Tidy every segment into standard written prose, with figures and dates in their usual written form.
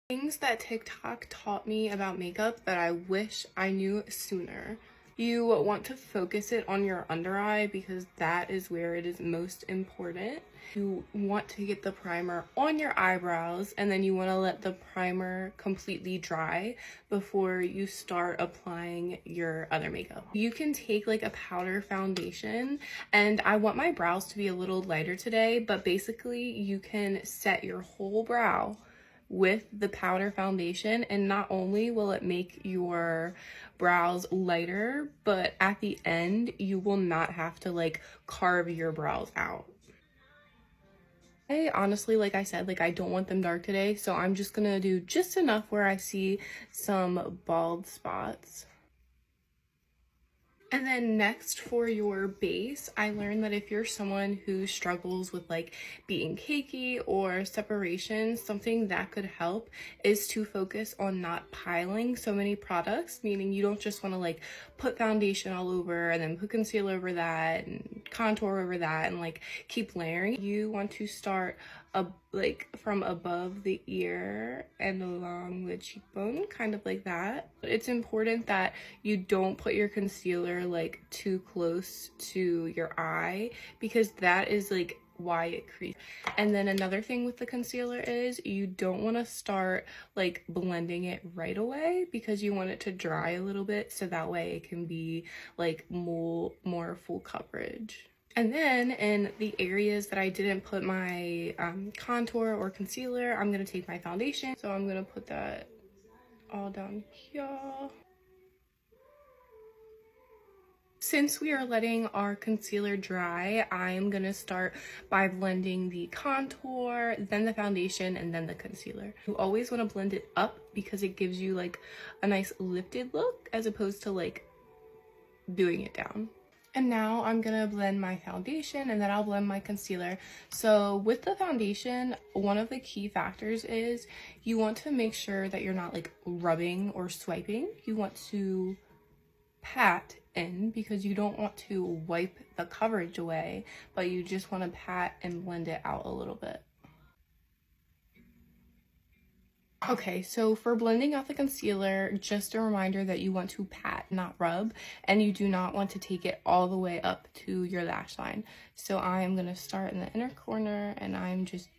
Things that TikTok taught me about makeup that I wish I knew sooner. You want to focus it on your under eye because that is where it is most important. You want to get the primer on your eyebrows and then you want to let the primer completely dry before you start applying your other makeup. You can take like a powder foundation, and I want my brows to be a little lighter today, but basically you can set your whole brow with the powder foundation, and not only will it make your brows lighter, but at the end you will not have to like carve your brows out. I honestly, like I said, like I don't want them dark today, so I'm just gonna do just enough where I see some bald spots. And then next for your base, I learned that if you're someone who struggles with like being cakey or separation, something that could help is to focus on not piling so many products, meaning you don't just want to like put foundation all over and then put concealer over that and contour over that and like keep layering. You want to start like from above the ear and along the cheekbone, kind of like that. It's important that you don't put your concealer like too close to your eye because that is like why it creases. And then another thing with the concealer is you don't want to start like blending it right away because you want it to dry a little bit so that way it can be like more full coverage. And then in the areas that I didn't put my contour or concealer, I'm going to take my foundation. So I'm going to put that all down here. Since we are letting our concealer dry, I'm going to start by blending the contour, then the foundation, and then the concealer. You always want to blend it up because it gives you like a nice lifted look as opposed to like doing it down. And now I'm gonna blend my foundation and then I'll blend my concealer. So with the foundation, one of the key factors is you want to make sure that you're not like rubbing or swiping. You want to pat in because you don't want to wipe the coverage away, but you just want to pat and blend it out a little bit. Okay, so for blending out the concealer, just a reminder that you want to pat, not rub, and you do not want to take it all the way up to your lash line. So I'm going to start in the inner corner and I'm just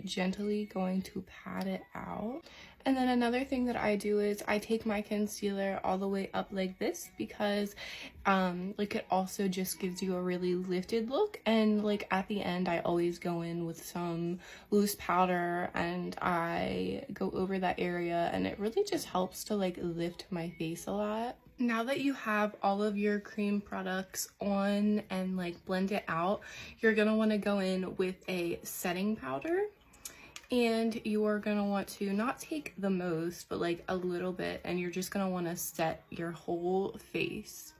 gently going to pat it out. And then another thing that I do is I take my concealer all the way up like this because like it also just gives you a really lifted look, and like at the end I always go in with some loose powder and I go over that area, and it really just helps to like lift my face a lot. Now that you have all of your cream products on and like blend it out, you're gonna want to go in with a setting powder. And you are going to want to not take the most, but like a little bit, and you're just going to want to set your whole face.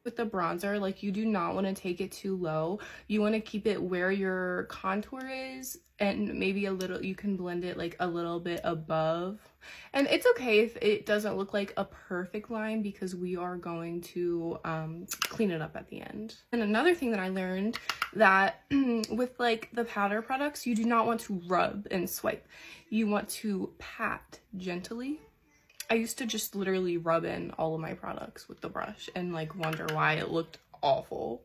With the bronzer, like you do not want to take it too low. You want to keep it where your contour is, and maybe a little, you can blend it like a little bit above. And it's okay if it doesn't look like a perfect line because we are going to clean it up at the end. And another thing that I learned that with like the powder products, you do not want to rub and swipe. You want to pat gently. I used to just literally rub in all of my products with the brush and like wonder why it looked awful.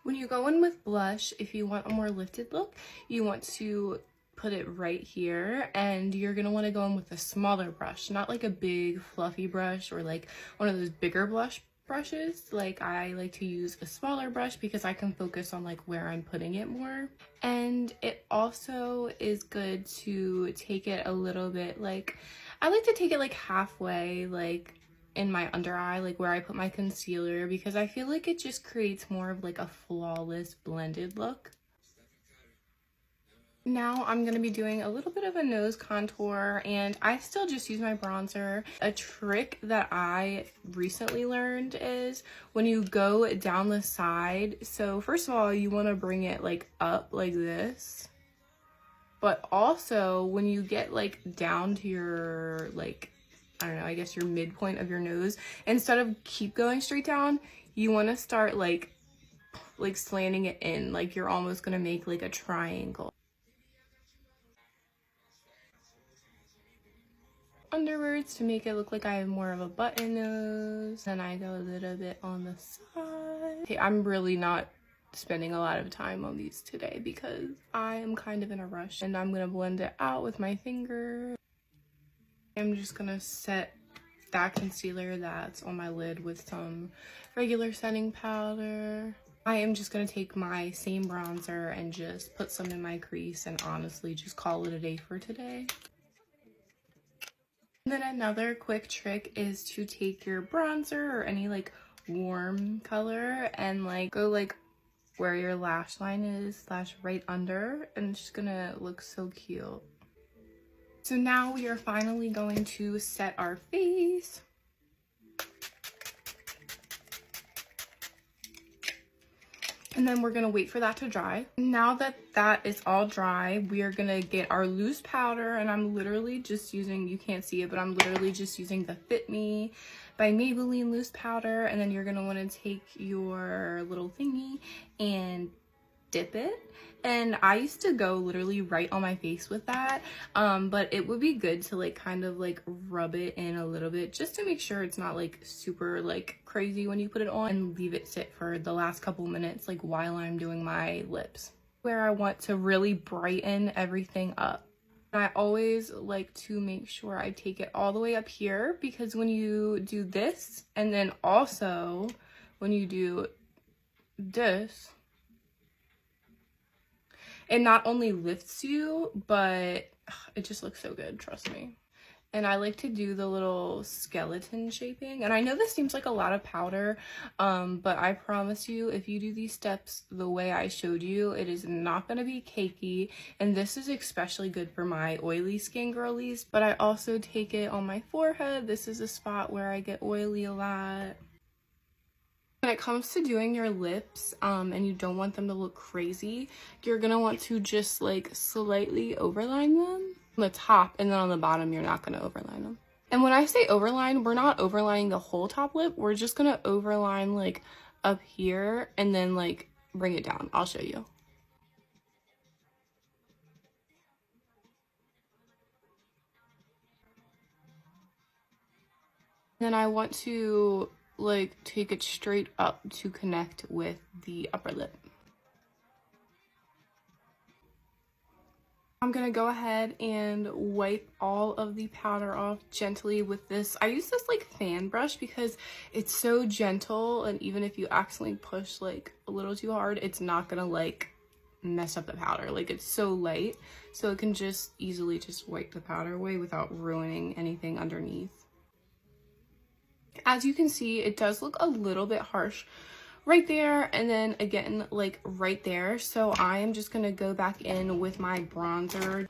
When you go in with blush, if you want a more lifted look, you want to put it right here, and you're gonna want to go in with a smaller brush, not like a big fluffy brush or like one of those bigger blush brushes. Like I like to use a smaller brush because I can focus on like where I'm putting it more. And it also is good to take it a little bit, like I like to take it like halfway, like in my under eye, like where I put my concealer, because I feel like it just creates more of like a flawless blended look. Now I'm going to be doing a little bit of a nose contour, and I still just use my bronzer. A trick that I recently learned is when you go down the side, so first of all, you want to bring it like up like this, but also when you get like down to your like, I don't know, I guess your midpoint of your nose, instead of keep going straight down, you want to start like slanting it in, like you're almost going to make like a triangle. underwards to make it look like I have more of a button nose. Then I go a little bit on the side. Okay, I'm really not spending a lot of time on these today because I am kind of in a rush, and I'm gonna blend it out with my finger. I'm just gonna set that concealer that's on my lid with some regular setting powder. I am just gonna take my same bronzer and just put some in my crease and honestly just call it a day for today. And then another quick trick is to take your bronzer or any like warm color and like go like where your lash line is slash right under, and it's just gonna look so cute. So now we are finally going to set our face. And then we're gonna wait for that to dry. Now that that is all dry, we are gonna get our loose powder, and I'm literally just using, you can't see it, but I'm literally just using the Fit Me by Maybelline loose powder. And then you're gonna wanna take your little thingy and dip it. And I used to go literally right on my face with that, but it would be good to like kind of like rub it in a little bit just to make sure it's not like super like crazy when you put it on, and leave it sit for the last couple minutes like while I'm doing my lips, where I want to really brighten everything up. I always like to make sure I take it all the way up here, because when you do this and then also when you do this, it not only lifts you, but it just looks so good, trust me. And I like to do the little skeleton shaping. And I know this seems like a lot of powder, but I promise you, if you do these steps the way I showed you, it is not gonna be cakey. And this is especially good for my oily skin girlies, but I also take it on my forehead. This is a spot where I get oily a lot. When it comes to doing your lips, and you don't want them to look crazy, you're gonna want to just like slightly overline them on the top, and then on the bottom, you're not gonna overline them. And when I say overline, we're not overlining the whole top lip. We're just gonna overline like up here and then like bring it down. I'll show you. Then I want to like take it straight up to connect with the upper lip. I'm gonna go ahead and wipe all of the powder off gently with this. I use this like fan brush because it's so gentle, and even if you accidentally push like a little too hard, it's not gonna like mess up the powder. Like, it's so light, so it can just easily just wipe the powder away without ruining anything underneath. As you can see, it does look a little bit harsh right there, and then again like right there. So I am just gonna go back in with my bronzer.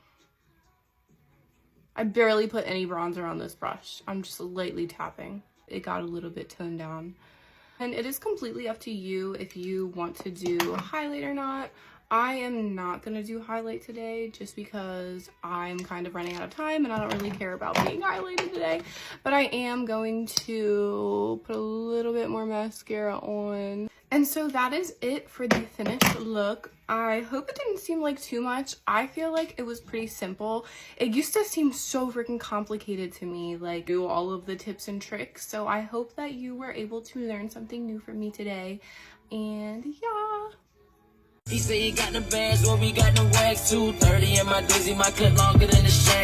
I barely put any bronzer on this brush. I'm just lightly tapping. It got a little bit toned down. And it is completely up to you if you want to do a highlight or not. I am not gonna do highlight today just because I'm kind of running out of time and I don't really care about being highlighted today. But I am going to put a little bit more mascara on. And so that is it for the finished look. I hope it didn't seem like too much. I feel like it was pretty simple. It used to seem so freaking complicated to me, like do all of the tips and tricks. So I hope that you were able to learn something new from me today. And yeah. He say he got the bands, well we got the wax. 230 in my dizzy, my clip longer than the shack.